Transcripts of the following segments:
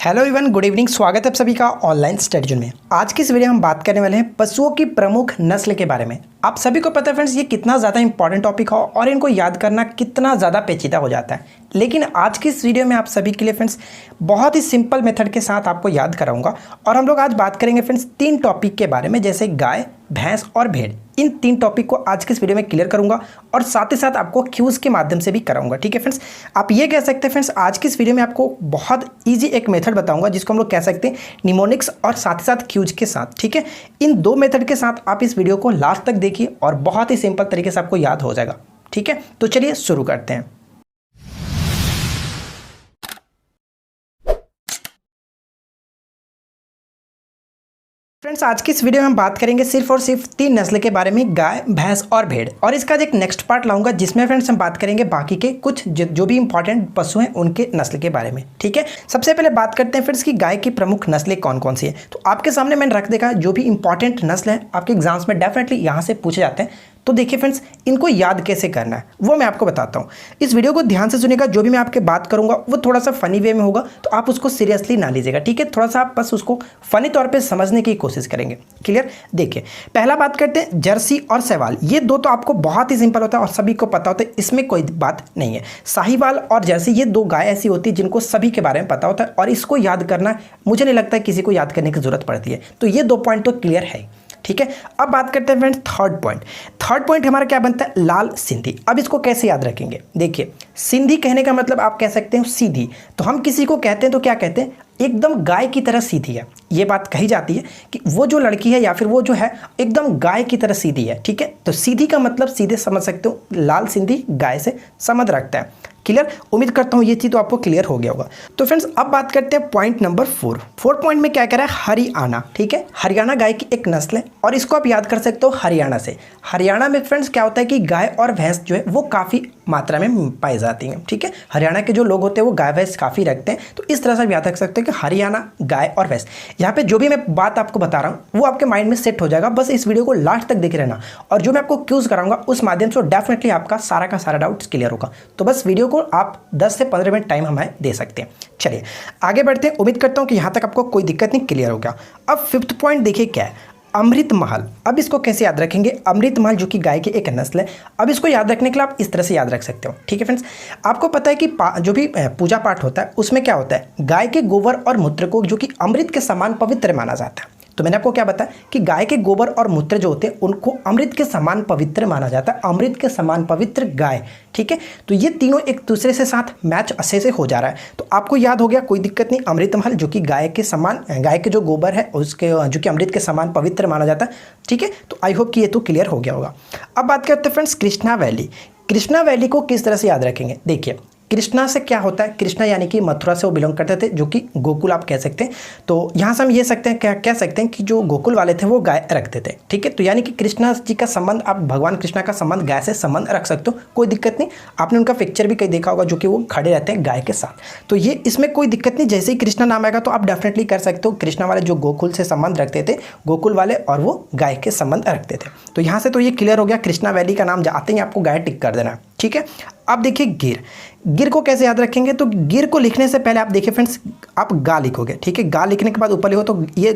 Hello everyone, good evening. स्वागत है आप सभी का ऑनलाइन स्टडी जोन में। आज की इस वीडियो में हम बात करने वाले हैं पशुओं की प्रमुख नस्ल के बारे में। आप सभी को पता है फ्रेंड्स, ये कितना ज़्यादा इंपॉर्टेंट टॉपिक हो और इनको याद करना कितना ज़्यादा पेचीदा हो जाता है। लेकिन आज की इस वीडियो में आप सभी के लिए फ्रेंड्स बहुत ही सिंपल मेथड के साथ आपको याद कराऊंगा। और हम लोग आज बात करेंगे फ्रेंड्स 3 टॉपिक के बारे में, जैसे गाय, भैंस और भेड़। इन 3 टॉपिक को आज के इस वीडियो में क्लियर करूंगा और साथ ही साथ आपको क्यूज के माध्यम से भी कराऊंगा। ठीक है फ्रेंड्स, आप ये कह सकते हैं फ्रेंड्स, आज की इस वीडियो में आपको बहुत ईजी एक मेथड बताऊंगा जिसको हम लोग कह सकते हैं निमोनिक्स और साथ ही साथ क्यूज के साथ। ठीक है, इन 2 मेथड के साथ आप इस वीडियो को लास्ट तक देखिए और बहुत ही सिंपल तरीके से आपको याद हो जाएगा। ठीक है, तो चलिए शुरू करते हैं। फ्रेंड्स, आज की इस वीडियो में हम बात करेंगे सिर्फ और सिर्फ 3 नस्ल के बारे में, गाय, भैंस और भेड़। और इसका एक नेक्स्ट पार्ट लाऊंगा जिसमें फ्रेंड्स हम बात करेंगे बाकी के कुछ जो भी इंपॉर्टेंट पशु हैं उनके नस्ल के बारे में। ठीक है, सबसे पहले बात करते हैं फ्रेंड्स कि गाय की प्रमुख नस्लें कौन कौन सी है। तो आपके सामने मैंने रख देखा जो भी इंपॉर्टेंट नस्ल है आपके एग्जाम्स में डेफिनेटली यहाँ से पूछे जाते हैं। तो देखिए फ्रेंड्स, इनको याद कैसे करना है वो मैं आपको बताता हूँ। इस वीडियो को ध्यान से सुनिएगा। जो भी मैं आपके बात करूँगा वो थोड़ा सा फनी वे में होगा, तो आप उसको सीरियसली ना लीजिएगा। ठीक है, थोड़ा सा आप बस उसको फनी तौर पे समझने की कोशिश करेंगे। क्लियर? देखिए, पहला बात करते हैं जर्सी और सहीवाल। ये 2 तो आपको बहुत ही सिंपल होता है और सभी को पता होता है, इसमें कोई बात नहीं है। साहीवाल और जर्सी ये 2 गाय ऐसी होती है जिनको सभी के बारे में पता होता है और इसको याद करना मुझे नहीं लगता है किसी को याद करने की जरूरत पड़ती है। तो ये 2 पॉइंट तो क्लियर है। ठीक है, अब बात करते हैं फ्रेंड्स थर्ड पॉइंट हमारा क्या बनता है, लाल सिंधी। अब इसको कैसे याद रखेंगे? देखिए, सिंधी कहने का मतलब आप कह सकते हैं सीधी। तो हम किसी को कहते हैं तो क्या कहते हैं, एकदम गाय की तरह सीधी है। ये बात कही जाती है कि वो जो लड़की है या फिर वो जो है एकदम गाय की तरह सीधी है। ठीक है, तो सीधी का मतलब सीधे समझ सकते हो, लाल सिंधी गाय से संबंध रखता है। क्लियर? उम्मीद करता हूँ ये चीज़ तो आपको क्लियर हो गया होगा। तो फ्रेंड्स, अब बात करते हैं पॉइंट नंबर 4। 4 पॉइंट में क्या कह रहा है, हरियाणा। ठीक है, हरियाणा गाय की एक नस्ल है और इसको आप याद कर सकते हो हरियाणा से। हरियाणा में फ्रेंड्स क्या होता है कि गाय और भैंस जो है वो काफ़ी मात्रा में पाई जाती हैं। ठीक है, हरियाणा के जो लोग होते हैं वो गाय भैंस काफ़ी रखते हैं। तो इस तरह से आप याद रख सकते हैं कि हरियाणा, गाय और भैंस। यहाँ पे जो भी मैं बात आपको बता रहा हूँ वो आपके माइंड में सेट हो जाएगा। बस इस वीडियो को लास्ट तक देखे रहना और जो मैं आपको क्यूज कराऊंगा उस माध्यम से डेफिनेटली आपका सारा का सारा डाउट क्लियर होगा। तो बस वीडियो को आप 10 से 15 मिनट टाइम हमें दे सकते हैं। चलिए आगे बढ़ते हैं। उम्मीद करता हूँ कि यहाँ तक आपको कोई दिक्कत नहीं, क्लियर हो गया। अब 5th पॉइंट देखिए क्या है, अमृत महल। अब इसको कैसे याद रखेंगे? अमृत महल जो कि गाय की एक नस्ल है। अब इसको याद रखने के लिए आप इस तरह से याद रख सकते हो। ठीक है फ्रेंड्स, आपको पता है कि जो भी पूजा पाठ होता है उसमें क्या होता है, गाय के गोबर और मूत्र को जो कि अमृत के समान पवित्र माना जाता है। तो मैंने आपको क्या बताया कि गाय के गोबर और मूत्र जो होते हैं उनको अमृत के समान पवित्र माना जाता है। अमृत के समान पवित्र गाय। ठीक है, तो ये तीनों एक दूसरे से साथ मैच अच्छे से हो जा रहा है। तो आपको याद हो गया, कोई दिक्कत नहीं। अमृत महल जो कि गाय के समान, गाय के जो गोबर है उसके जो कि अमृत के समान पवित्र माना जाता है। ठीक है, तो आई होप कि ये तो क्लियर हो गया होगा। अब बात करते हैं friends Krishna valley. Krishna valley को किस तरह से याद रखेंगे? देखिए, कृष्णा से क्या होता है, कृष्णा यानी कि मथुरा से वो बिलोंग करते थे, जो कि गोकुल आप कह सकते हैं। तो यहाँ से हम ये सकते हैं, क्या कह सकते हैं कि जो गोकुल वाले थे वो गाय रखते थे। ठीक है, तो यानी कि कृष्णा जी का संबंध, आप भगवान कृष्णा का संबंध गाय से संबंध रख सकते हो, कोई दिक्कत नहीं। आपने उनका पिक्चर भी कहीं देखा होगा जो कि वो खड़े रहते हैं गाय के साथ। तो ये इसमें कोई दिक्कत नहीं, जैसे ही कृष्णा नाम आएगा तो आप डेफिनेटली कर सकते हो। कृष्णा वाले जो गोकुल से संबंध रखते थे, गोकुल वाले, और वो गाय के संबंध रखते थे। तो यहाँ से तो ये क्लियर हो गया, कृष्णा वैली का नाम आते ही आपको गाय टिक कर देना है। ठीक है, अब देखिए गिर को कैसे याद रखेंगे? तो गिर को लिखने से पहले आप देखिए फ्रेंड्स, आप गा लिखोगे। ठीक है, गा लिखने के बाद ऊपर लिखो तो ये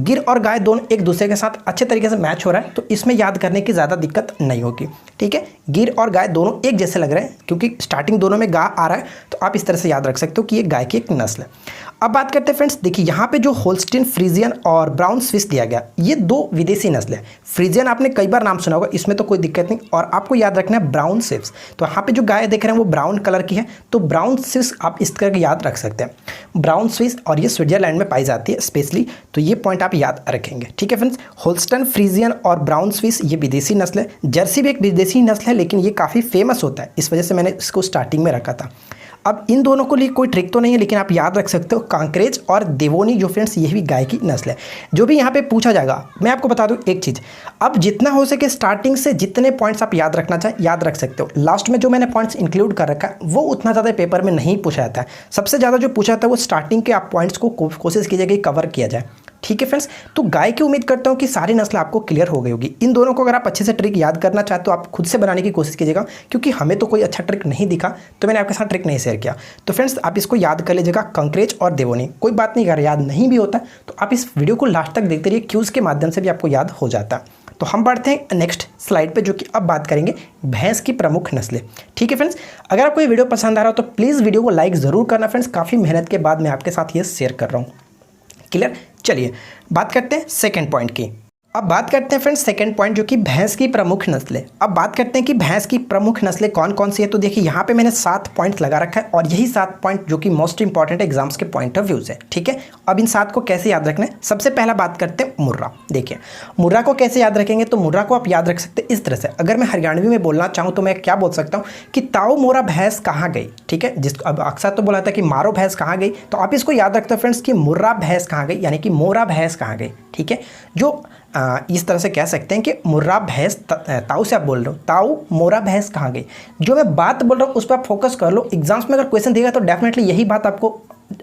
गिर और गाय दोनों एक दूसरे के साथ अच्छे तरीके से मैच हो रहा है, तो इसमें याद करने की ज़्यादा दिक्कत नहीं होगी। ठीक है, गिर और गाय दोनों एक जैसे लग रहे हैं क्योंकि स्टार्टिंग दोनों में गा आ रहा है, तो आप इस तरह से याद रख सकते हो कि ये गाय की एक नस्ल है। अब बात करते हैं फ्रेंड्स, देखिए यहाँ पे जो होल्स्टीन फ्रीजियन और ब्राउन स्विस दिया गया, ये 2 विदेशी नस्ल है। फ्रीजियन आपने कई बार नाम सुना होगा, इसमें तो कोई दिक्कत नहीं। और आपको याद रखना है ब्राउन स्विस। तो यहाँ पे जो गाय देख रहे हैं वो ब्राउन कलर की है, तो ब्राउन स्विस आप इस करके याद रख सकते हैं। ब्राउन स्विस, और ये स्विट्जरलैंड में पाई जाती है स्पेशली, तो ये पॉइंट आप याद रखेंगे। ठीक है फ्रेंड्स, होल्स्टन फ्रीजियन और ब्राउन स्विस ये विदेशी नस्ल है। जर्सी भी एक विदेशी नस्ल है, लेकिन ये काफ़ी फेमस होता है, इस वजह से मैंने इसको स्टार्टिंग में रखा था। अब इन दोनों को लिए कोई ट्रिक तो नहीं है, लेकिन आप याद रख सकते हो कांकरेज और देवोनी जो फ्रेंड्स, ये भी गाय की नस्ल है। जो भी यहाँ पे पूछा जाएगा, मैं आपको बता दूँ एक चीज़, अब जितना हो सके स्टार्टिंग से जितने पॉइंट्स आप याद रखना चाहें याद रख सकते हो। लास्ट में जो मैंने पॉइंट्स इंक्लूड कर रखा है वो उतना ज़्यादा पेपर में नहीं पूछा जाता है। सबसे ज़्यादा जो पूछा जाता है वो स्टार्टिंग के आप पॉइंट्स को कोशिश कीजिएगा कि कवर किया जाए। ठीक है फ्रेंड्स, तो गाय की उम्मीद करता हूँ कि सारी नस्ल आपको क्लियर हो गई होगी। इन दोनों को अगर आप अच्छे से ट्रिक याद करना चाहते हो आप खुद से बनाने की कोशिश कीजिएगा, क्योंकि हमें तो कोई अच्छा ट्रिक नहीं दिखा तो मैंने आपके साथ ट्रिक नहीं शेयर किया। तो फ्रेंड्स आप इसको याद कर लीजिएगा, कंकरेज और देवोनी। कोई बात नहीं, अगर याद नहीं भी होता तो आप इस वीडियो को लास्ट तक देखते रहिए, क्यूज़ के माध्यम से भी आपको याद हो जाता है। तो हम बढ़ते हैं नेक्स्ट स्लाइड पे, जो कि अब बात करेंगे भैंस की प्रमुख नस्लें। ठीक है फ्रेंड्स, अगर आपको ये वीडियो पसंद आ रहा हो तो प्लीज़ वीडियो को लाइक ज़रूर करना फ्रेंड्स, काफ़ी मेहनत के बाद मैं आपके साथ ये शेयर कर रहा हूँ। क्लियर, चलिए बात करते हैं सेकेंड पॉइंट की। अब बात करते हैं फ्रेंड्स सेकंड पॉइंट, जो कि भैंस की प्रमुख नस्लें। अब बात करते हैं कि भैंस की प्रमुख नस्लें कौन कौन सी है। तो देखिए यहाँ पे मैंने 7 पॉइंट्स लगा रखा है और यही 7 पॉइंट जो कि मोस्ट इंपॉर्टेंट एग्जाम्स के पॉइंट ऑफ व्यू से। ठीक है, अब इन 7 को कैसे याद रखना है, सबसे पहला बात करते हैं मुर्रा। देखिए मुर्रा को कैसे याद रखेंगे, तो मुर्रा को आप याद रख सकते हैं इस तरह से। अगर मैं हरियाणवी में बोलना चाहूँ तो मैं क्या बोल सकता हूँ कि ताऊ मोरा भैंस कहाँ गई। ठीक है, जिसको अब अक्सर तो बोला था कि मारो भैंस कहाँ गई, तो आप इसको याद रखते हो फ्रेंड्स कि मुर्रा भैंस कहाँ गई, यानी कि मोरा भैंस कहाँ गई। ठीक है, जो इस तरह से कह सकते हैं कि मुर्रा भैंस, ताऊ से आप बोल रहे हो, ताऊ मोरा भैंस कहाँ गई। जो मैं बात बोल रहा हूँ उस पर आप फोकस कर लो। एग्जाम्स में अगर क्वेश्चन देगा तो डेफिनेटली यही बात आपको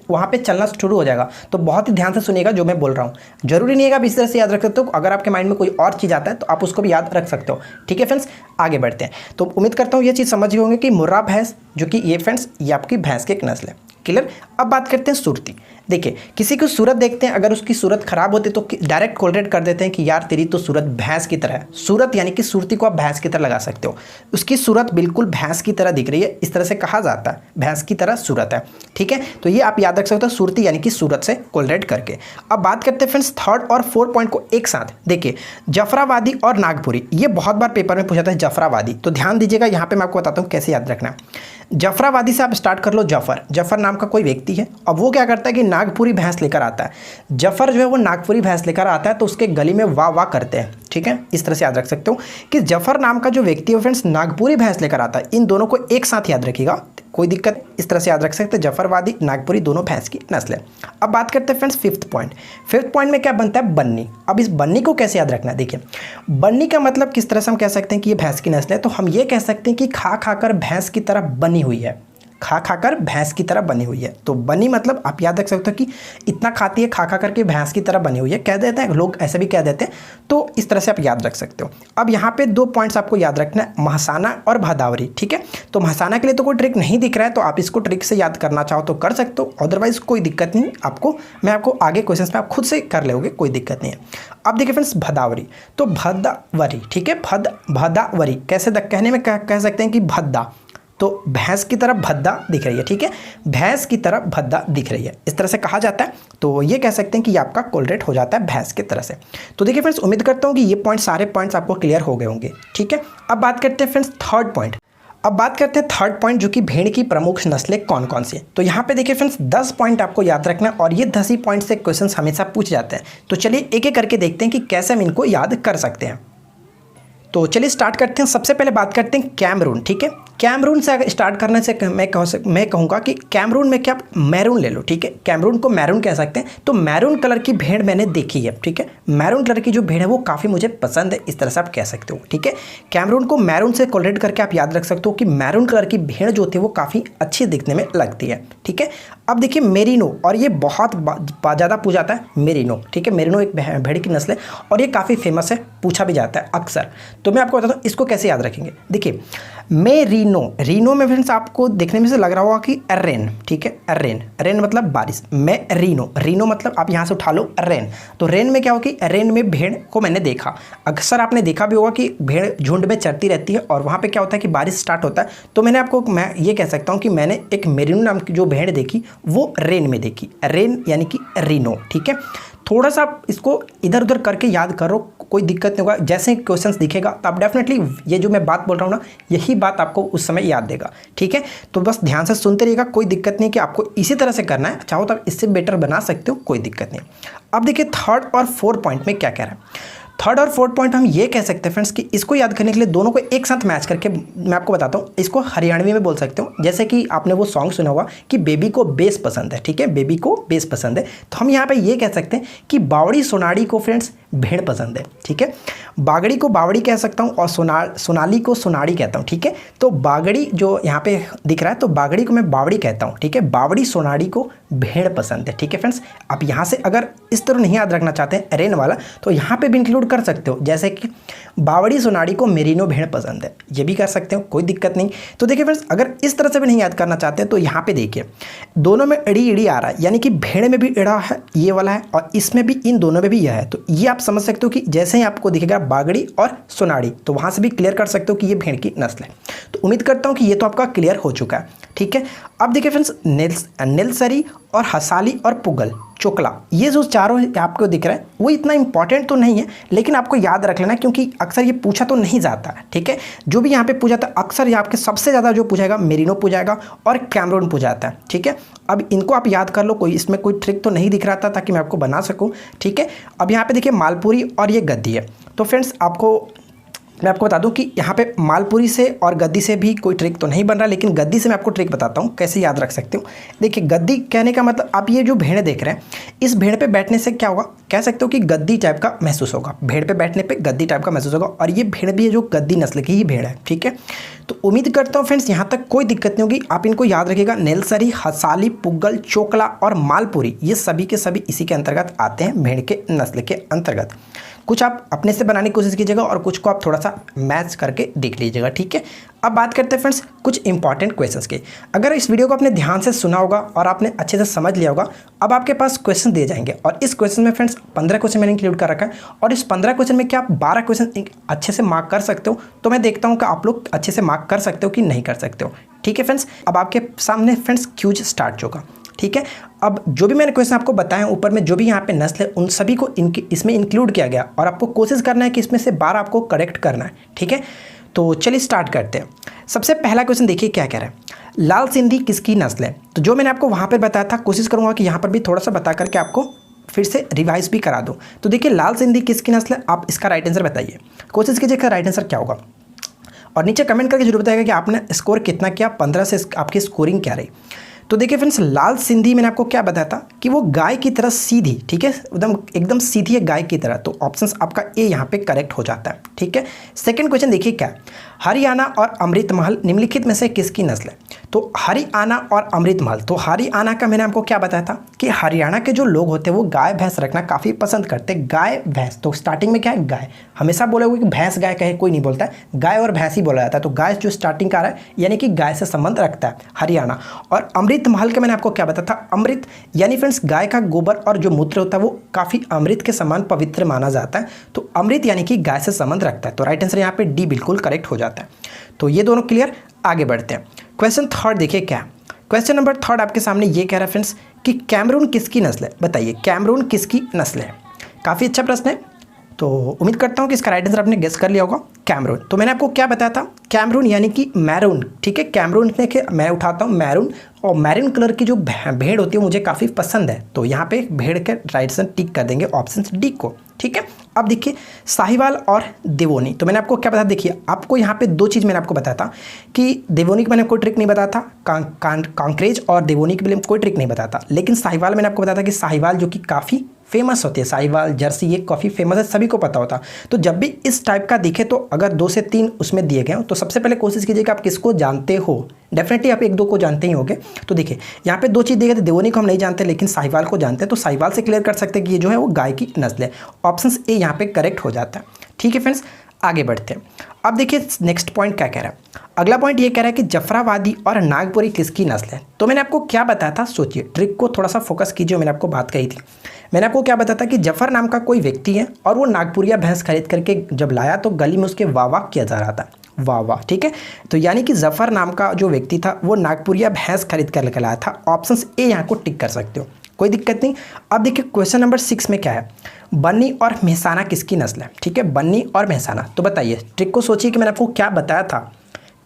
वहाँ पे चलना शुरू हो जाएगा। तो बहुत ही ध्यान से सुनिएगा जो मैं बोल रहा हूँ। जरूरी नहीं है कि आप इस तरह से याद रख सकते हो, अगर आपके माइंड में कोई और चीज़ आता है तो आप उसको भी याद रख सकते हो। ठीक है फ्रेंड्स, आगे बढ़ते हैं। तो उम्मीद करता हूँ ये चीज़ समझ गए होंगे कि मुर्रा भैंस, जो कि ये फ्रेंड्स ये आपकी भैंस की एक नस्ल है। क्लियर, अब बात करते हैं सुरती। देखिए किसी की सूरत देखते हैं, अगर उसकी सूरत खराब होती तो डायरेक्ट कोलरेट कर देते हैं कि यार तेरी तो सूरत भैंस की तरह है। सूरत यानी कि सुरती को आप भैंस की तरह लगा सकते हो, उसकी सूरत बिल्कुल भैंस की तरह दिख रही है, इस तरह से कहा जाता है, भैंस की तरह सूरत है। ठीक है, तो ये आप याद रख सकते हो सुरती यानी कि सूरत से कोलरेट करके। अब बात करते हैं फ्रेंड्स थर्ड और फोर्थ पॉइंट को एक साथ। देखिए जफराबादी और नागपुरी, ये बहुत बार पेपर में पूछा था जफराबादी, तो ध्यान दीजिएगा यहाँ पे मैं आपको बताता हूँ कैसे याद रखना है। जफराबादी से आप स्टार्ट कर लो। जफर नाम का कोई व्यक्ति है, अब वो क्या करता है कि नागपुरी भैंस लेकर आता है। जफर जो है वो नागपुरी भैंस लेकर आता है तो उसके गली में वाह वाह करते हैं। ठीक है, इस तरह से याद रख सकते हो कि जफर नाम का जो व्यक्ति है फ्रेंड्स नागपुरी भैंस लेकर आता है। इन दोनों को एक साथ याद रखिएगा, कोई दिक्कत, इस तरह से याद रख सकते हैं जफरवादी नागपुरी दोनों भैंस की नस्ल है। अब बात करते हैं फ्रेंड्स फिफ्थ पॉइंट में क्या बनता है, बन्नी। अब इस बन्नी को कैसे याद रखना है, देखिए बन्नी का मतलब किस तरह से हम कह सकते हैं कि ये भैंस की नस्ल है, तो हम ये कह सकते हैं कि खा खाकर भैंस की तरह बनी हुई है, खा खाकर भैंस की तरह बनी हुई है। तो बनी मतलब आप याद रख सकते हो कि इतना खाती है, खा खा करके भैंस की तरह बनी हुई है, कह देते हैं लोग, ऐसे भी कह देते हैं। तो इस तरह से आप याद रख सकते हो। अब यहाँ पे 2 पॉइंट्स आपको याद रखना है, महसाना और भदावरी। ठीक है, तो महसाना के लिए तो कोई ट्रिक नहीं दिख रहा है, तो आप इसको ट्रिक से याद करना चाहो तो कर सकते हो, अदरवाइज कोई दिक्कत नहीं आपको, मैं आपको आगे क्वेश्चन में आप खुद से कर लोगे, कोई दिक्कत नहीं है। अब देखिए फ्रेंड्स भदावरी, तो भदावरी, ठीक है, भदावरी कैसे कहने में कह सकते हैं कि भद्दा, तो भैंस की तरह भद्दा दिख रही है। ठीक है, भैंस की तरह भद्दा दिख रही है, इस तरह से कहा जाता है। तो ये कह सकते हैं कि ये आपका कोलरेट हो जाता है भैंस की तरह से। तो देखिए फ्रेंड्स उम्मीद करता हूँ कि ये पॉइंट सारे पॉइंट्स आपको क्लियर हो गए होंगे। ठीक है, अब बात करते हैं फ्रेंड्स थर्ड पॉइंट। अब बात करते हैं थर्ड पॉइंट, जो कि भेड़ की प्रमुख नस्लें कौन कौन सी है। तो यहाँ पे देखिए फ्रेंड्स 10 पॉइंट आपको याद रखना और ये 10 ही पॉइंट से क्वेश्चंस हमेशा पूछ जाते हैं। तो चलिए एक एक करके देखते हैं कि कैसे हम इनको याद कर सकते हैं। तो चलिए स्टार्ट करते हैं। सबसे पहले बात करते हैं कैमरून। ठीक है, कैमरून से अगर स्टार्ट करने से मैं कहूँगा कि कैमरून में क्या मैरून ले लो। ठीक है, कैमरून को मैरून कह सकते हैं। तो मैरून कलर की भेड़ मैंने देखी है। ठीक है, मैरून कलर की जो भेड़ है वो काफ़ी मुझे पसंद है, इस तरह से आप कह सकते हो। ठीक है, कैमरून को मैरून से कोलरेट करके आप याद रख सकते हो कि मैरून कलर की भेड़ जो होती है वो काफ़ी अच्छी दिखने में लगती है। ठीक है, अब देखिए मेरिनो, और ये बहुत ज़्यादा पूछा जाता है मेरिनो। ठीक है, मेरिनो एक भेड़ की नस्ल है और ये काफ़ी फेमस है, पूछा भी जाता है अक्सर। तो मैं आपको बताता हूँ इसको कैसे याद रखेंगे। देखिए रीनो में फ्रेंड्स आपको देखने में से लग रहा होगा कि रेन। ठीक है, रेन मतलब बारिश। रीनो मतलब आप यहाँ से उठा लो रेन। तो रेन में क्या होगा कि रेन में भेड़ को मैंने देखा, अक्सर आपने देखा भी होगा कि भेड़ झुंड में चरती रहती है और वहाँ पे क्या होता है कि बारिश स्टार्ट होता है। तो मैं ये कह सकता हूँ कि मैंने एक मेरिनो नाम की जो भेड़ देखी वो रेन में देखी, रेन यानी कि रीनो। ठीक है, थोड़ा सा आप इसको इधर उधर करके याद करो, कोई दिक्कत नहीं होगा। जैसे क्वेश्चंस दिखेगा तो आप डेफिनेटली ये जो मैं बात बोल रहा हूँ ना, यही बात आपको उस समय याद देगा। ठीक है, तो बस ध्यान से सुनते रहिएगा, कोई दिक्कत नहीं कि आपको इसी तरह से करना है, चाहो तो आप इससे बेटर बना सकते हो, कोई दिक्कत नहीं। अब देखिए थर्ड और फोर्थ पॉइंट में क्या कह रहा है। थर्ड और फोर्थ पॉइंट हम ये कह सकते हैं फ्रेंड्स कि इसको याद करने के लिए दोनों को एक साथ मैच करके मैं आपको बताता हूँ। इसको हरियाणवी में बोल सकते हो, जैसे कि आपने वो सॉन्ग सुना होगा कि बेबी को बेस पसंद है। ठीक है, बेबी को बेस पसंद है, तो हम यहाँ पे ये कह सकते हैं कि बावड़ी सोनाड़ी को फ्रेंड्स भेड़ पसंद है। ठीक है, बागड़ी को बावड़ी कह सकता हूँ और सोनाली को सोनाड़ी कहता हूँ। ठीक है, तो बागड़ी जो यहाँ पे दिख रहा है तो बागड़ी को मैं बावड़ी कहता हूँ। ठीक है, बावड़ी सोनाड़ी को भेड़ पसंद है। ठीक है फ्रेंड्स, आप यहाँ से अगर इस तरह नहीं याद रखना चाहते हैं रेन वाला तो यहाँ पे भी इंक्लूड कर सकते हो, जैसे कि बावड़ी सोनाड़ी को मेरिनो भेड़ पसंद है, ये भी कर सकते हो, कोई दिक्कत नहीं। तो देखिए फ्रेंड्स, अगर इस तरह से भी नहीं याद करना चाहते तो यहाँ पे देखिए दोनों में इड़ी इड़ी आ रहा है, यानी कि भेड़ में भी इड़ा है ये वाला है और इसमें भी, इन दोनों में भी यह है। तो ये आप समझ सकते हो कि जैसे ही आपको दिखेगा बागड़ी और सोनाड़ी तो वहाँ से भी क्लियर कर सकते हो कि ये भेड़ की नस्ल है। तो उम्मीद करता हूँ कि ये तो आपका क्लियर हो चुका है। ठीक है, अब देखिए फ्रेंड्स, नीलसरी और हसाली और पुगल चोकला, ये जो चारों आपको दिख रहा है वो इतना इंपॉर्टेंट तो नहीं है, लेकिन आपको याद रख लेना क्योंकि अक्सर ये पूछा तो नहीं जाता है। ठीक है, जो भी यहाँ पे पूछा था अक्सर ये आपके सबसे ज़्यादा जो पूछाएगा मेरिनो पूछाएगा और कैमरून पूछाता है। ठीक है, अब इनको आप याद कर लो, कोई इसमें कोई ट्रिक तो नहीं दिख रहा था ताकि मैं आपको बना सकूँ। ठीक है, अब यहाँ पर देखिए मालपुरी और ये गद्दी है। तो फ्रेंड्स मैं आपको बता दूं कि यहाँ पे मालपुरी से और गद्दी से भी कोई ट्रिक तो नहीं बन रहा, लेकिन गद्दी से मैं आपको ट्रिक बताता हूँ कैसे याद रख सकते हो। देखिए गद्दी कहने का मतलब आप ये जो भेड़ देख रहे हैं, इस भेड़ पे बैठने से क्या होगा, कह सकते हो कि गद्दी टाइप का महसूस होगा, भेड़ पे बैठने पे गद्दी टाइप का महसूस होगा, और ये भेड़ भी है जो गद्दी नस्ल की ही भेड़ है। ठीक है, तो उम्मीद करता हूँ फ्रेंड्स यहाँ तक कोई दिक्कत नहीं होगी, आप इनको याद रखिएगा। नेलसरी, हसाली, पुगल, चोकला और मालपुरी ये सभी के सभी इसी के अंतर्गत आते हैं, भेड़ के नस्ल के अंतर्गत। कुछ आप अपने से बनाने की कोशिश कीजिएगा और कुछ को आप थोड़ा सा मैच करके देख लीजिएगा। ठीक है, अब बात करते हैं फ्रेंड्स कुछ इंपॉर्टेंट क्वेश्चंस की। अगर इस वीडियो को आपने ध्यान से सुना होगा और आपने अच्छे से समझ लिया होगा, अब आपके पास क्वेश्चन दिए जाएंगे और इस क्वेश्चन में फ्रेंड्स 15 क्वेश्चन मैंने इंक्लूड कर रखा है और इस 15 क्वेश्चन में क्या आप 12 क्वेश्चन अच्छे से मार्क कर सकते हो? तो मैं देखता हूँ कि आप लोग अच्छे से मार्क कर सकते हो कि नहीं कर सकते हो। ठीक है फ्रेंड्स, अब आपके सामने फ्रेंड्स क्यूज स्टार्ट होगा। ठीक है, अब जो भी मैंने क्वेश्चन आपको बताया ऊपर में, जो भी यहाँ पे नस्ल है उन सभी को इसमें इंक्लूड किया गया और आपको कोशिश करना है कि इसमें से 12 आपको करेक्ट करना है। ठीक है, तो चलिए स्टार्ट करते हैं। सबसे पहला क्वेश्चन देखिए क्या कह रहा है, लाल सिंधी किसकी नस्ल है? तो जो मैंने आपको वहाँ पर बताया था, कोशिश करूँगा कि यहाँ पर भी थोड़ा सा बता करके आपको फिर से रिवाइज भी करा दूँ। तो देखिए लाल सिंधी किसकी नस्ल है, आप इसका राइट आंसर बताइए, कोशिश कीजिएगा राइट आंसर क्या होगा और नीचे कमेंट करके जरूर बताइएगा कि आपने स्कोर कितना किया, 15 से आपकी स्कोरिंग क्या रही। तो देखिए फ्रेंड्स, लाल सिंधी मैंने आपको क्या बताया था कि वो गाय की तरह सीधी, ठीक है, एकदम सीधी है गाय की तरह, तो ऑप्शन आपका ए यहाँ पे करेक्ट हो जाता है। ठीक है, सेकंड क्वेश्चन देखिए क्या, हरियाणा और अमृतमहल निम्नलिखित में से किसकी नस्ल है? तो हरियाणा और अमृतमहल, तो हरियाणा का मैंने आपको क्या बताया था कि हरियाणा के जो लोग होते हैं वो गाय भैंस रखना काफ़ी पसंद करते हैं। गाय भैंस, तो स्टार्टिंग में क्या है गाय, हमेशा बोले हुए कि भैंस गाय कहे कोई नहीं बोलता है, गाय और भैंस ही बोला जाता है। तो गाय जो स्टार्टिंग का आ रहा है यानी कि गाय से संबंध रखता है हरियाणा। और अमृतमहल का मैंने आपको क्या बताया था, अमृत यानी फ्रेंड्स गाय का गोबर और जो मूत्र होता है वो काफ़ी अमृत के समान पवित्र माना जाता है, तो अमृत यानी कि गाय से संबंध रखता है। तो राइट आंसर यहाँ पे डी बिल्कुल करेक्ट हो जाता है। तो ये दोनों क्लियर, आगे बढ़ते हैं। क्वेश्चन थर्ड देखिए क्या, क्वेश्चन नंबर थर्ड आपके सामने ये कह रहा है फ्रेंड्स कि कैमरून किसकी नस्ल है? बताइए कैमरून किसकी नस्ल है? काफ़ी अच्छा प्रश्न है, तो उम्मीद करता हूँ कि इसका राइट आंसर आपने गेस कर लिया होगा, कैमरून। तो मैंने आपको क्या बताया था, कैमरून यानी कि मैरून। ठीक है, कैमरून ने के मैं उठाता हूँ मैरून, और मैरून कलर की जो भेड़ होती है मुझे काफ़ी पसंद है, तो यहाँ पे भेड़ के राइट आंसर टिक कर देंगे ऑप्शन डी को। ठीक है, अब देखिए साहिवाल और देवोनी, तो मैंने आपको क्या बताया, देखिए आपको यहाँ पे दो चीज़ मैंने आपको बताया था कि देवोनी की मैंने कोई ट्रिक नहीं बताया था, कांक्रेज और देवोनी के लिए कोई ट्रिक नहीं बताया था, लेकिन साहिवाल मैंने आपको बताया था कि साहिवाल जो कि काफ़ी फेमस होती है, साहिवाल जर्सी ये काफ़ी फेमस है, सभी को पता होता। तो जब भी इस टाइप का दिखे तो अगर 2 से 3 उसमें दिए गए हो तो सबसे पहले कोशिश कीजिए कि आप किसको जानते हो, डेफिनेटली आप 1-2 को जानते ही होंगे। तो देखिए यहाँ पे 2 चीज़ दिए गए थे, देवोनी को हम नहीं जानते लेकिन साहिवाल को जानते हैं, तो साहिवाल से क्लियर कर सकते हैं कि ये जो है वो गाय की नस्ल है, ऑप्शन ए यहाँ पे करेक्ट हो जाता है। ठीक है फ्रेंड्स, आगे बढ़ते हैं। अब देखिए नेक्स्ट पॉइंट क्या कह रहा है, अगला पॉइंट ये कह रहा है कि जफराबादी और नागपुरी किसकी नस्ल है? तो मैंने आपको क्या बताया था, सोचिए ट्रिक को थोड़ा सा फोकस कीजिए, मैंने आपको बात कही थी, मैंने आपको क्या बताया था कि जफर नाम का कोई व्यक्ति है और वो नागपुरिया भैंस खरीद करके जब लाया तो गली में उसके वाह वाह किया जा रहा था, वाह वाह। ठीक है, तो यानी कि जफर नाम का जो व्यक्ति था वो नागपुरिया भैंस खरीद कर लेकर लाया था, ऑप्शन ए यहाँ को टिक कर सकते हो, कोई दिक्कत नहीं। अब देखिए क्वेश्चन नंबर 6 में क्या है, बन्नी और मेहसाना किसकी नस्ल है? ठीक है, बन्नी और मेहसाना, तो बताइए ट्रिक को सोचिए कि मैंने आपको क्या बताया था,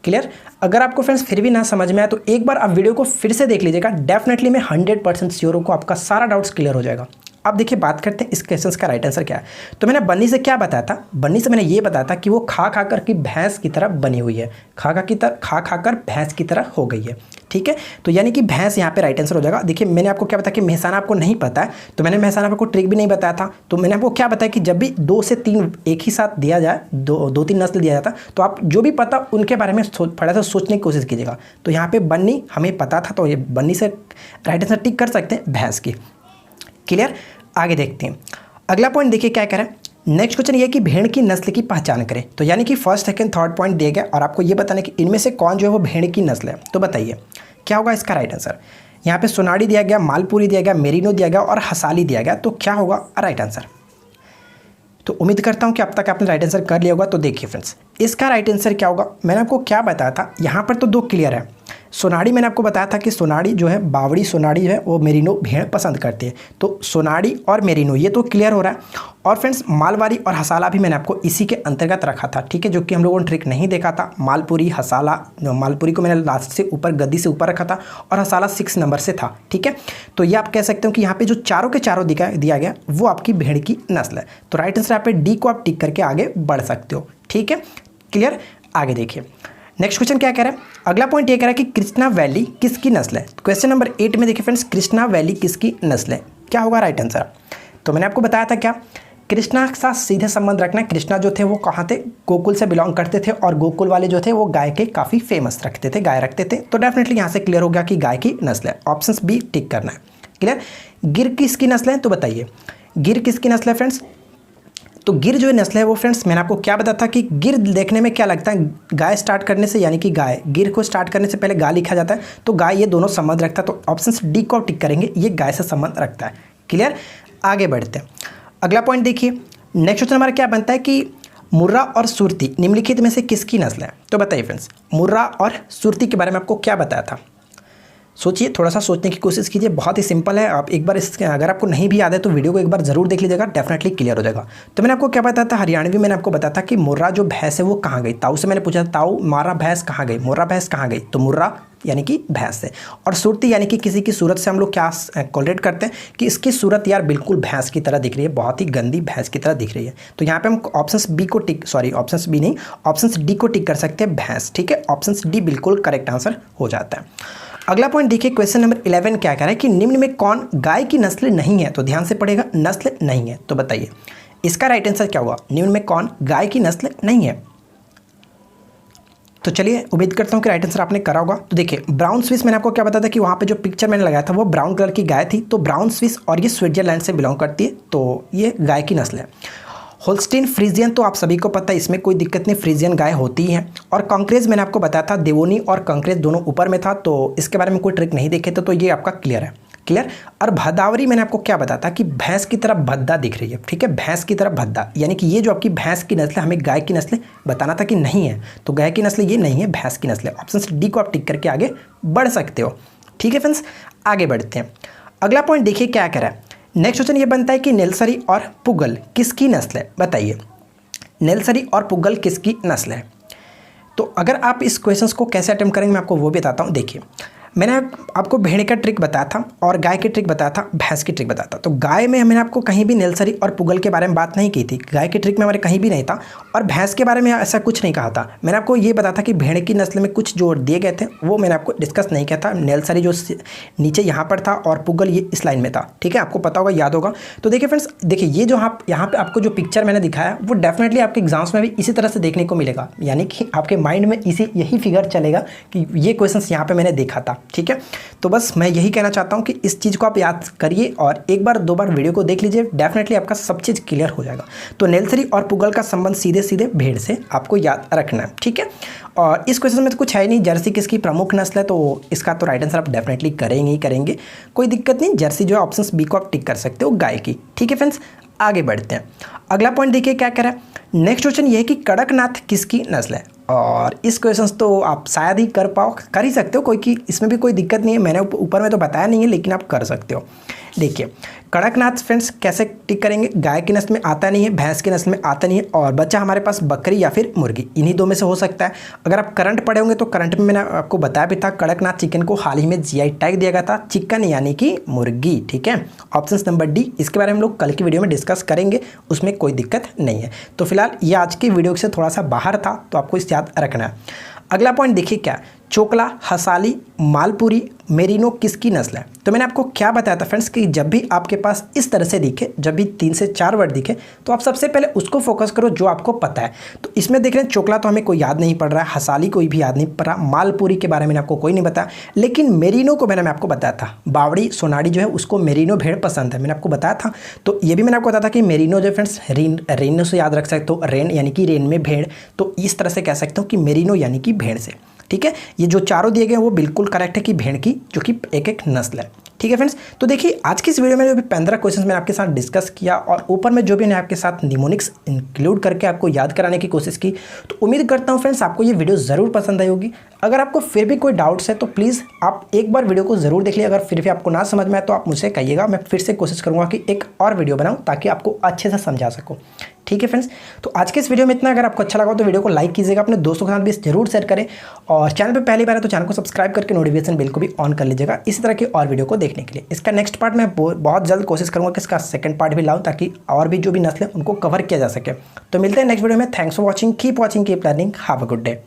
क्लियर। अगर आपको फ्रेंड्स फिर भी ना समझ में आए तो एक बार आप वीडियो को फिर से देख लीजिएगा, डेफिनेटली मैं 100% श्योर हूँ आपका सारा डाउट्स क्लियर हो जाएगा। अब देखिए बात करते हैं इस क्वेश्चन का राइट आंसर क्या है। तो मैंने बन्नी से क्या बताया था, बन्नी से मैंने ये बताया था कि वो खा खा कर की भैंस की तरह बनी हुई है, खा खा कर भैंस की तरह हो गई है। ठीक है। तो यानी कि भैंस यहाँ पे राइट आंसर हो जाएगा। देखिए मैंने आपको क्या बताया कि मेहसाना आपको नहीं पता है, तो मैंने मेहसाना आपको ट्रिक भी नहीं बताया था। तो मैंने आपको क्या बताया कि जब भी 2 से 3 एक ही साथ दिया जाए, दो तीन नस्ल दिया जाता, तो आप जो भी पता उनके बारे में थोड़ा सा सोचने की कोशिश कीजिएगा। तो यहाँ पे बन्नी हमें पता था, तो ये बन्नी से राइट आंसर टिक कर सकते हैं भैंस की। क्लियर, आगे देखते हैं। अगला पॉइंट देखिए क्या कह रहा है। नेक्स्ट क्वेश्चन ये है कि भेड़ की नस्ल की पहचान करें। तो यानी कि फर्स्ट सेकंड थर्ड पॉइंट दिया गया और आपको ये बताना कि इनमें से कौन जो है वो भेड़ की नस्ल है। तो बताइए क्या होगा इसका राइट आंसर। यहाँ पे सोनाड़ी दिया गया, मालपुरी दिया गया, मेरिनो दिया गया और हसाली दिया गया। तो क्या होगा राइट आंसर। तो उम्मीद करता हूँ कि अब तक आपने राइट आंसर कर लिया होगा। तो देखिए फ्रेंड्स, इसका राइट आंसर क्या होगा। मैंने आपको क्या बताया था, यहाँ पर तो 2 क्लियर है। सोनाड़ी मैंने आपको बताया था कि सोनाड़ी जो है, बावड़ी सोनाड़ी है, वो मेरिनो भेड़ पसंद करती है। तो सोनाड़ी और मेरिनो ये तो क्लियर हो रहा है। और फ्रेंड्स मालवारी और हसाला भी मैंने आपको इसी के अंतर्गत रखा था, ठीक है, जो कि हम लोगों ने ट्रिक नहीं देखा था। मालपुरी हसाला, मालपुरी को मैंने लास्ट से ऊपर गद्दी से ऊपर रखा था और हसाला 6 नंबर से था, ठीक है। तो ये आप कह सकते हो कि यहाँ पे जो चारों के चारों दिया गया वो आपकी भेड़ की नस्ल है। तो राइट आंसर यहाँ पे डी को आप टिक करके आगे बढ़ सकते हो, ठीक है। क्लियर, आगे देखिए नेक्स्ट क्वेश्चन क्या कह रहा है। अगला पॉइंट ये कह रहा है कि कृष्णा वैली किसकी नस्ल है। क्वेश्चन नंबर 8 में देखिए फ्रेंड्स, कृष्णा वैली किसकी नस्ल है, क्या होगा राइट आंसर। तो मैंने आपको बताया था क्या, कृष्णा के साथ सीधे संबंध रखना है। कृष्णा जो थे वो कहाँ थे, गोकुल से बिलोंग करते थे और गोकुल वाले जो थे वो गाय के काफ़ी फेमस रखते थे, गाय रखते थे। तो डेफिनेटली यहाँ से क्लियर हो गया कि गाय की नस्ल है। ऑप्शन बी टिक करना है। क्लियर, गिर किसकी नस्ल है। तो बताइए गिर किसकी नस्ल है फ्रेंड्स। तो गिर जो नस्ल है वो फ्रेंड्स मैंने आपको क्या बताया था कि गिर देखने में क्या लगता है, गाय स्टार्ट करने से, यानी कि गाय गिर को स्टार्ट करने से पहले गाय लिखा जाता है, तो गाय ये दोनों संबंध रखता है। तो ऑप्शन डी को टिक करेंगे, ये गाय से संबंध रखता है। क्लियर, आगे बढ़ते हैं। अगला पॉइंट देखिए, नेक्स्ट क्वेश्चन हमारा क्या बनता है कि मुर्रा और सुरती निम्नलिखित में से किसकी नस्ल है। तो बताइए फ्रेंड्स, मुर्रा और सुरती के बारे में आपको क्या बताया था। सोचिए, थोड़ा सा सोचने की कोशिश कीजिए, बहुत ही सिंपल है। आप एक बार अगर आपको नहीं भी याद है तो वीडियो को एक बार जरूर देख लीजिएगा, डेफिनेटली क्लियर हो जाएगा। तो मैंने आपको क्या बताया था, हरियाणवी मैंने आपको बताया था कि मुर्रा जो भैंस है वो कहाँ गई। ताऊ से मैंने पूछा था, ताऊ मारा भैंस कहाँ गई, मुर्रा भैंस कहाँ गई। तो मुर्रा यानी कि भैंस है, और सुरती यानी कि किसी की सूरत से हम लोग क्या कोरिलेट करते हैं कि इसकी सूरत यार बिल्कुल भैंस की तरह दिख रही है, बहुत ही गंदी भैंस की तरह दिख रही है। तो यहाँ पे हम ऑप्शन बी को टिक, सॉरी ऑप्शन बी नहीं, ऑप्शन डी को टिक कर सकते हैं, भैंस, ठीक है। ऑप्शन डी बिल्कुल करेक्ट आंसर हो जाता है। अगला पॉइंट देखिए, क्वेश्चन नंबर 11 क्या कह रहा है कि निम्न में कौन गाय की नस्ल नहीं है। तो ध्यान से पढ़ेगा, नस्ल नहीं है। तो बताइए इसका राइट आंसर क्या होगा, निम्न में कौन गाय की नस्ल नहीं है। तो चलिए, उम्मीद करता हूँ कि राइट आंसर आपने करा होगा। तो देखिए ब्राउन स्विस, मैंने आपको क्या बताया था कि वहाँ पे जो पिक्चर मैंने लगाया था वो ब्राउन कलर की गाय थी। तो ब्राउन स्विस और ये स्विट्जरलैंड से बिलोंग करती है, तो ये गाय की नस्ल है। होल्स्टीन फ्रीजियन तो आप सभी को पता है, इसमें कोई दिक्कत नहीं, फ्रीजियन गाय होती है। और कंक्रेज मैंने आपको बताया था, देवोनी और कंक्रेज दोनों ऊपर में था, तो इसके बारे में कोई ट्रिक नहीं देखे थे, तो ये आपका क्लियर है। क्लियर, और भदावरी मैंने आपको क्या बताया था कि भैंस की तरह भद्दा दिख रही है, ठीक है, भैंस की तरह भद्दा, यानी कि ये जो आपकी भैंस की नस्ल है, हमें गाय की नस्ल बताना था कि नहीं है। तो गाय की नस्ल ये नहीं है, भैंस की नस्ल है। ऑप्शन डी को आप टिक करके आगे बढ़ सकते हो, ठीक है फ्रेंड्स। आगे बढ़ते हैं। अगला पॉइंट देखिए क्या कह रहा है। नेक्स्ट क्वेश्चन ये बनता है कि नेलसरी और पुगल किसकी नस्ल है। बताइए नेलसरी और पुगल किसकी नस्ल है। तो अगर आप इस क्वेश्चंस को कैसे अटेम्प्ट करेंगे मैं आपको वो भी बताता हूँ। देखिए मैंने आपको भेड़ का ट्रिक बताया था और गाय की ट्रिक बताया था, भैंस की ट्रिक बताया था। तो गाय में मैंने आपको कहीं भी नेलसरी और पुगल के बारे में बात नहीं की थी, गाय की ट्रिक में हमारे कहीं भी नहीं था, और भैंस के बारे में ऐसा कुछ नहीं कहा था। मैंने आपको ये बताया था कि भेड़ की नस्ल में कुछ जो दिए गए थे वो मैंने आपको डिस्कस नहीं किया था। नेलसरी जो नीचे यहाँ पर था और पुगल ये इस लाइन में था, ठीक है, आपको पता होगा, याद होगा। तो देखिए फ्रेंड्स, देखिए ये जो आप यहाँ पर आपको जो पिक्चर मैंने दिखाया वो डेफिनेटली आपके एग्जाम्स में भी इसी तरह से देखने को मिलेगा, यानी कि आपके माइंड में यही फिगर चलेगा कि ये क्वेश्चन यहाँ पर मैंने देखा था, ठीक है। तो बस मैं यही कहना चाहता हूं कि इस चीज़ को आप याद करिए और एक बार दो बार वीडियो को देख लीजिए, डेफिनेटली आपका सब चीज़ क्लियर हो जाएगा। तो नेलसरी और पुगल का संबंध सीधे सीधे भेड़ से आपको याद रखना है, ठीक है। और इस क्वेश्चन में तो कुछ है नहीं, जर्सी किसकी प्रमुख नस्ल है, तो इसका तो राइट आंसर आप डेफिनेटली करेंगे ही करेंगे, कोई दिक्कत नहीं। जर्सी जो है ऑप्शन बी को आप टिक कर सकते हो, गाय की, ठीक है फ्रेंड्स। आगे बढ़ते हैं। अगला पॉइंट देखिए क्या कह रहा है। नेक्स्ट क्वेश्चन ये है कि कड़कनाथ किसकी नस्ल है, और इस क्वेश्चन तो आप शायद ही कर ही सकते हो, कोई कि इसमें भी कोई दिक्कत नहीं है, मैंने ऊपर में तो बताया नहीं है लेकिन आप कर सकते हो। देखिए कड़कनाथ फ्रेंड्स कैसे टिक करेंगे, गाय की नस्ल में आता नहीं है, भैंस की नस्ल में आता नहीं है, और बच्चा हमारे पास बकरी या फिर मुर्गी, इन्हीं दो में से हो सकता है। अगर आप करंट पढ़े होंगे तो करंट में मैंने आपको बताया भी था, कड़कनाथ चिकन को हाल ही में जीआई टैग दिया गया था, चिकन यानी कि मुर्गी, ठीक है। ऑप्शन नंबर डी, इसके बारे में हम लोग कल की वीडियो में डिस्कस करेंगे, उसमें कोई दिक्कत नहीं है। तो फिलहाल ये आज की वीडियो से थोड़ा सा बाहर था, तो आपको इस याद रखना है। अगला पॉइंट देखिए क्या, चोकला, हसाली, मालपुरी, मेरिनो किसकी नस्ल है? तो मैंने आपको क्या बताया था फ्रेंड्स कि जब भी आपके पास इस तरह से दिखे, जब भी 3 से 4 वर्ड दिखे तो आप सबसे पहले उसको फोकस करो जो आपको पता है। तो इसमें देख रहे हैं चोकला तो हमें कोई याद नहीं पड़ रहा है, हसाली कोई भी याद नहीं पड़ रहा, मालपुरी के बारे में आपको कोई नहीं बताया, लेकिन मेरिनो को मैं आपको बताया था। बावड़ी सोनाड़ी जो है उसको मेरिनो भेड़ पसंद है, मैंने आपको बताया था। तो ये भी मैंने आपको बताया था कि मेरिनो जो फ्रेंड्स रेनो से याद रख सकते हो, रेन यानी कि रेन में भेड़, तो इस तरह से कह सकते हो कि मेरिनो यानी कि भेड़ से। ठीक है, ये जो चारों दिए गए हैं वो बिल्कुल करेक्ट है कि भेड़ की, जो कि एक एक नस्ल है। ठीक है फ्रेंड्स, तो देखिए आज की इस वीडियो में जो भी 15 क्वेश्चन मैंने आपके साथ डिस्कस किया और ऊपर में जो भी मैंने आपके साथ निमोनिक्स इंक्लूड करके आपको याद कराने की कोशिश की, तो उम्मीद करता हूँ फ्रेंड्स आपको ये वीडियो ज़रूर पसंद आई होगी। अगर आपको फिर भी कोई डाउट्स है तो प्लीज़ आप एक बार वीडियो को ज़रूर देख लीजिए। अगर फिर भी आपको ना समझ में आए तो आप मुझसे कहिएगा, मैं फिर से कोशिश करूँगा कि एक और वीडियो बनाऊँ ताकि आपको अच्छे से समझा सकूँ। ठीक है फ्रेंड्स, तो आज के इस वीडियो में इतना। अगर आपको अच्छा लगा तो वीडियो को लाइक कीजिएगा, अपने दोस्तों के साथ भी जरूर शेयर करें, और चैनल पे पहली बार है तो चैनल को सब्सक्राइब करके नोटिफिकेशन बिल को भी ऑन कर लीजिएगा इसी तरह की और वीडियो को देखने के लिए। इसका नेक्स्ट पार्ट मैं बहुत जल्द कोशिश करूँगा कि इसका सेकंड पार्ट भी लाऊं ताकि और भी जो भी नस्ल है उनको कवर किया जा सके। तो मिलते हैं नेक्स्ट वीडियो में। Thanks for watching, keep learning, have a good day.